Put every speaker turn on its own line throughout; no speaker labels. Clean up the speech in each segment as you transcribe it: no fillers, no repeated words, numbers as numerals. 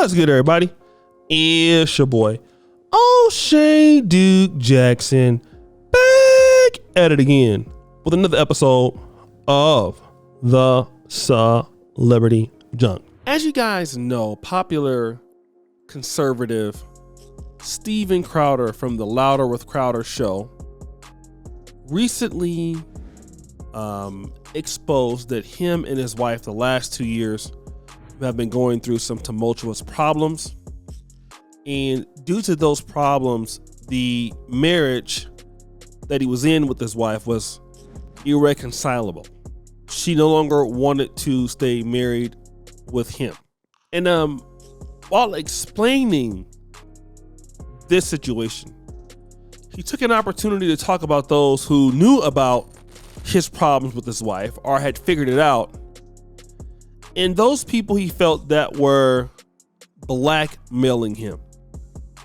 What's good, everybody? It's your boy, O'Shea Duke Jackson, back at it again with another episode of the Celebrity Junk. As you guys know, popular conservative Steven Crowder from the Louder with Crowder show recently exposed that him and his wife the last 2 years have been going through some tumultuous problems, and due to those problems, the marriage that he was in with his wife was irreconcilable. She no longer wanted to stay married with him. And while explaining this situation, he took an opportunity to talk about those who knew about his problems with his wife or had figured it out, and those people he felt that were blackmailing him.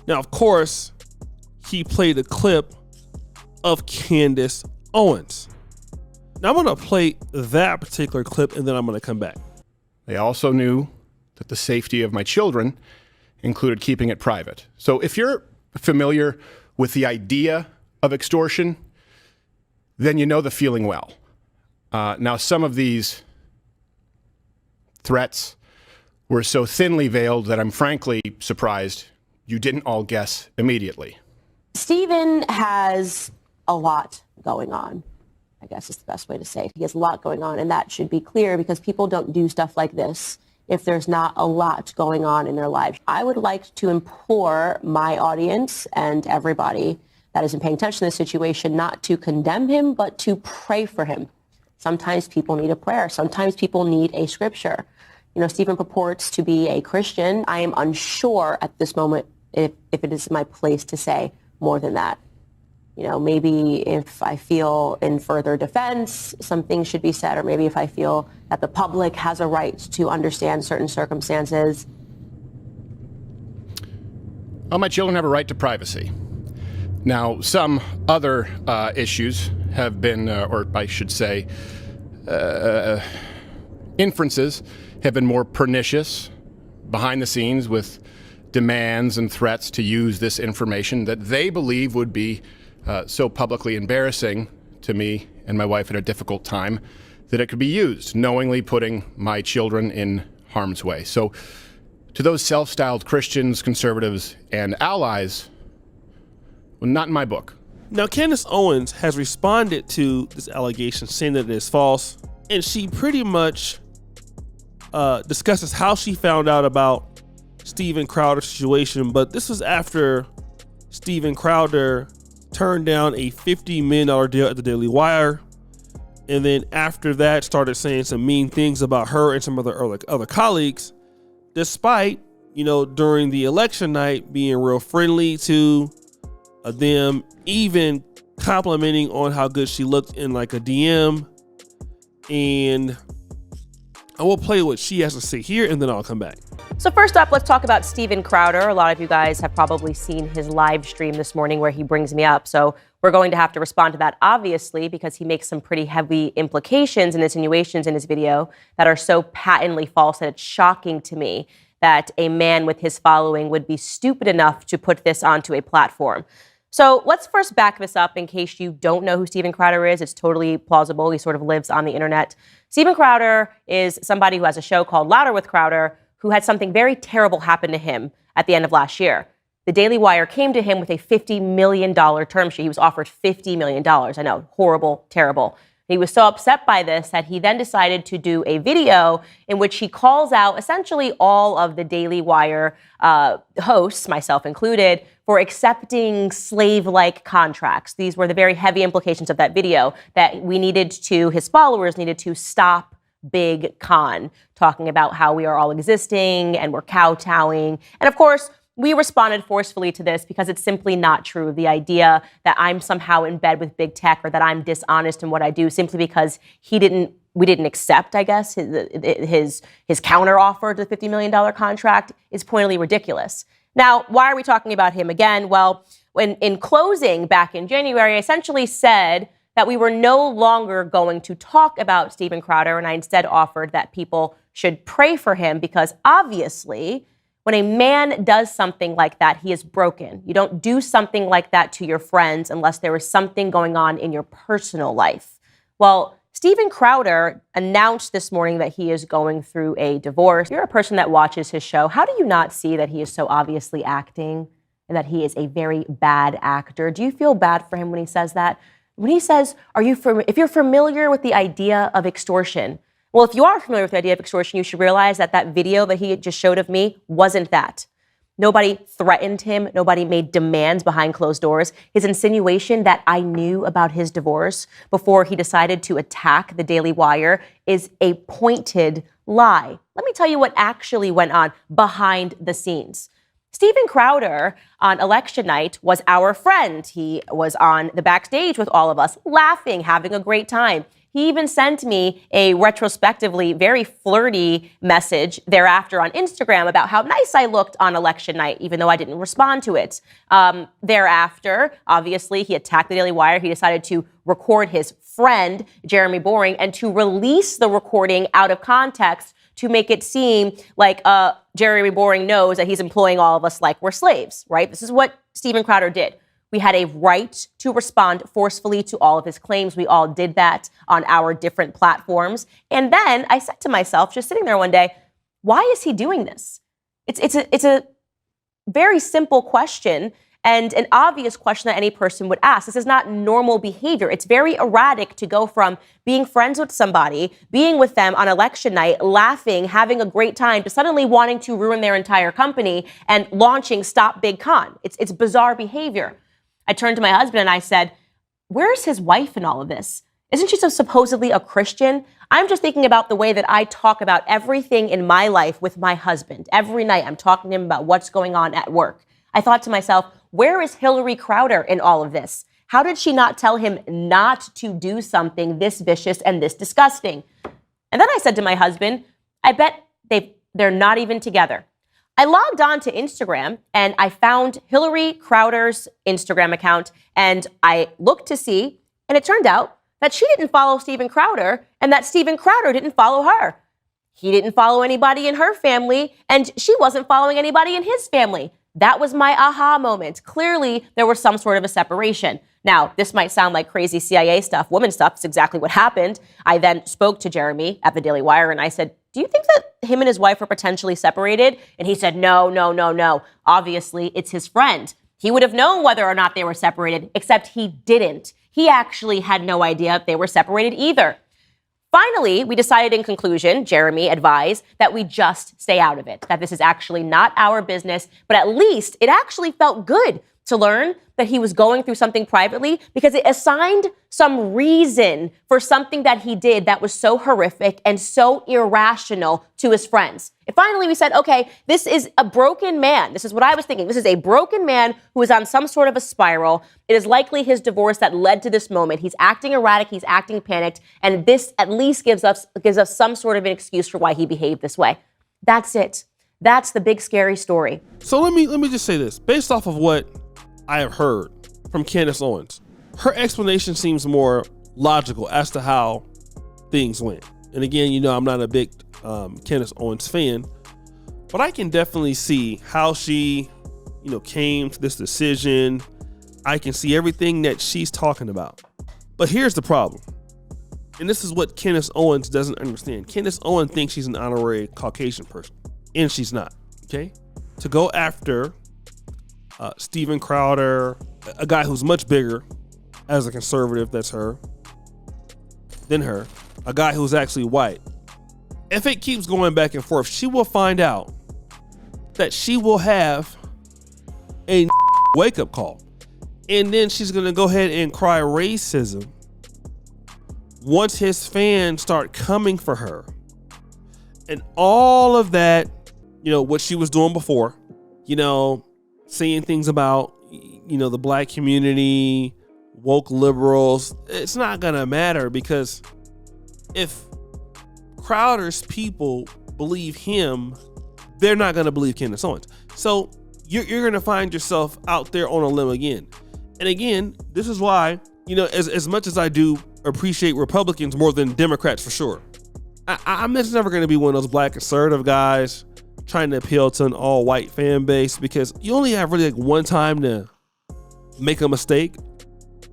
Now, of course, he played a clip of Candace Owens. Now, I'm going to play that particular clip, and then I'm going to come back.
They also knew that the safety of my children included keeping it private. So if you're familiar with the idea of extortion, then you know the feeling well. Now, some of these threats were so thinly veiled that I'm frankly surprised you didn't all guess immediately.
Steven has a lot going on, I guess is the best way to say it. He has a lot going on, and that should be clear because people don't do stuff like this if there's not a lot going on in their lives. I would like to implore my audience and everybody that isn't paying attention to this situation not to condemn him, but to pray for him. Sometimes people need a prayer. Sometimes people need a scripture. You know, Steven purports to be a Christian. I am unsure at this moment if it is my place to say more than that. You know, maybe if I feel in further defense, some things should be said, or maybe if I feel that the public has a right to understand certain circumstances.
Well, my children have a right to privacy. Now, some other issues have been, or I should say, inferences have been more pernicious behind the scenes with demands and threats to use this information that they believe would be so publicly embarrassing to me and my wife at a difficult time that it could be used, knowingly putting my children in harm's way. So to those self-styled Christians, conservatives, and allies, well, not in my book.
Now, Candace Owens has responded to this allegation, saying that it is false, and she pretty much discusses how she found out about Steven Crowder's situation, but this was after Steven Crowder turned down a $50 million deal at the Daily Wire, and then after that started saying some mean things about her and some other colleagues, despite, you know, during the election night being real friendly to them, even complimenting on how good she looked in like a DM. And I will play what she has to say here, and then I'll come back.
So first up, let's talk about Steven Crowder. A lot of you guys have probably seen his live stream this morning where he brings me up. So we're going to have to respond to that, obviously, because he makes some pretty heavy implications and insinuations in his video that are so patently false that it's shocking to me that a man with his following would be stupid enough to put this onto a platform. So let's first back this up in case you don't know who Steven Crowder is. It's totally plausible. He sort of lives on the internet. Steven Crowder is somebody who has a show called Louder with Crowder, who had something very terrible happen to him at the end of last year. The Daily Wire came to him with a $50 million term sheet. He was offered $50 million. I know, horrible, terrible. He was so upset by this that he then decided to do a video in which he calls out essentially all of the Daily Wire hosts, myself included, for accepting slave-like contracts. These were the very heavy implications of that video, that his followers needed to stop Big Con, talking about how we are all existing and we're kowtowing. And of course, we responded forcefully to this because it's simply not true. The idea that I'm somehow in bed with big tech or that I'm dishonest in what I do simply because we didn't accept, I guess, his counteroffer to the $50 million contract is pointedly ridiculous. Now, why are we talking about him again? Well, in closing back in January, I essentially said that we were no longer going to talk about Steven Crowder, and I instead offered that people should pray for him because obviously When a man does something like that, he is broken. You don't do something like that to your friends unless there is something going on in your personal life. Well, Steven Crowder announced this morning that he is going through a divorce. You're a person that watches his show. How do you not see that he is so obviously acting and that he is a very bad actor? Do you feel bad for him when he says that? When he says, if you're familiar with the idea of extortion, well, if you are familiar with the idea of extortion, you should realize that that video that he just showed of me wasn't that. Nobody threatened him. Nobody made demands behind closed doors. His insinuation that I knew about his divorce before he decided to attack the Daily Wire is a pointed lie. Let me tell you what actually went on behind the scenes. Steven Crowder on election night was our friend. He was on the backstage with all of us, laughing, having a great time. He even sent me a retrospectively very flirty message thereafter on Instagram about how nice I looked on election night, even though I didn't respond to it. Thereafter, obviously, he attacked the Daily Wire. He decided to record his friend, Jeremy Boring, and to release the recording out of context to make it seem like Jeremy Boring knows that he's employing all of us like we're slaves, right? This is what Steven Crowder did. We had a right to respond forcefully to all of his claims. We all did that on our different platforms. And then I said to myself, just sitting there one day, why is he doing this? It's a very simple question and an obvious question that any person would ask. This is not normal behavior. It's very erratic to go from being friends with somebody, being with them on election night, laughing, having a great time, to suddenly wanting to ruin their entire company and launching Stop Big Con. It's bizarre behavior. I turned to my husband and I said, where's his wife in all of this? Isn't she so supposedly a Christian? I'm just thinking about the way that I talk about everything in my life with my husband. Every night I'm talking to him about what's going on at work. I thought to myself, where is Hillary Crowder in all of this? How did she not tell him not to do something this vicious and this disgusting? And then I said to my husband, I bet they're not even together. I logged on to Instagram and I found Hillary Crowder's Instagram account and I looked to see, and it turned out that she didn't follow Steven Crowder and that Steven Crowder didn't follow her. He didn't follow anybody in her family and she wasn't following anybody in his family. That was my aha moment. Clearly, there was some sort of a separation. Now, this might sound like crazy CIA stuff, woman stuff. It's exactly what happened. I then spoke to Jeremy at the Daily Wire and I said, do you think that him and his wife are potentially separated? And he said, no. Obviously, it's his friend. He would have known whether or not they were separated, except he didn't. He actually had no idea if they were separated either. Finally, we decided in conclusion, Jeremy advised, that we just stay out of it, that this is actually not our business, but at least it actually felt good to learn that he was going through something privately because it assigned some reason for something that he did that was so horrific and so irrational to his friends. And finally, we said, okay, this is a broken man. This is what I was thinking. This is a broken man who is on some sort of a spiral. It is likely his divorce that led to this moment. He's acting erratic. He's acting panicked. And this at least gives us some sort of an excuse for why he behaved this way. That's it. That's the big scary story.
So let me just say this. Based off of what I have heard from Candace Owens, her explanation seems more logical as to how things went. And again, I'm not a big Candace Owens fan, but I can definitely see how she, came to this decision. I can see everything that she's talking about. But here's the problem. And this is what Candace Owens doesn't understand. Candace Owens thinks she's an honorary Caucasian person, and she's not, okay? To go after Steven Crowder, a guy who's much bigger as a conservative, that's her, than her, a guy who's actually white. If it keeps going back and forth, she will find out that she will have a wake-up call. And then she's going to go ahead and cry racism once his fans start coming for her. And all of that, what she was doing before, saying things about, the black community, woke liberals, it's not going to matter because if Crowder's people believe him, they're not going to believe Candace Owens. So you're going to find yourself out there on a limb again. And again, this is why, as much as I do appreciate Republicans more than Democrats for sure, I'm just never going to be one of those black conservative guys trying to appeal to an all-white fan base, because you only have really like one time to make a mistake.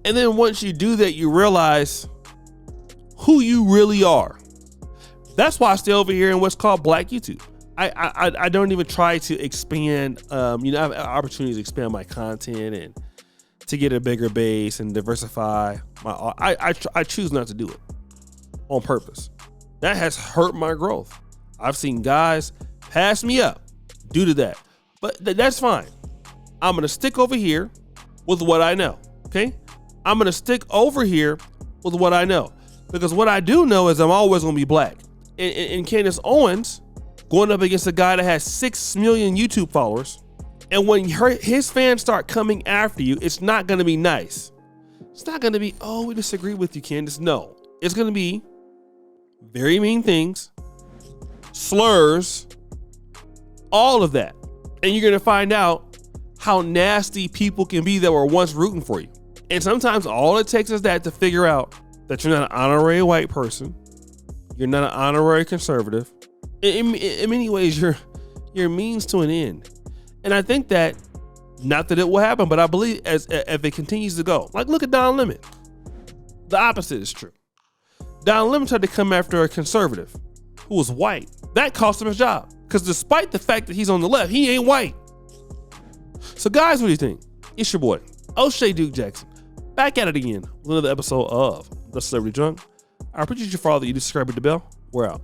And then once you do that, you realize who you really are. That's why I stay over here in what's called Black YouTube. I don't even try to expand. I have opportunities to expand my content and to get a bigger base and diversify my. I choose not to do it on purpose. That has hurt my growth. I've seen guys pass me up due to that, but that's fine. I'm gonna stick over here with what I know. Okay, I'm gonna stick over here with what I know, because what I do know is I'm always gonna be black. And Candace Owens going up against a guy that has 6 million YouTube followers, and when his fans start coming after you, it's not gonna be nice. It's not gonna be, oh, we disagree with you, Candace. No, it's gonna be very mean things, slurs, all of that. And you're gonna find out how nasty people can be that were once rooting for you. And sometimes all it takes is that to figure out that you're not an honorary white person, you're not an honorary conservative. In many ways, you're means to an end. And I think that, not that it will happen, but I believe if it continues to go, like look at Don Lemon. The opposite is true. Don Lemon tried to come after a conservative who was white. That cost him his job, because despite the fact that he's on the left, he ain't white. So guys, what do you think? It's your boy, O'Shea Duke Jackson, back at it again with another episode of The Celebrity Drunk. I appreciate you for all that you do. Subscribe to the bell. We're out.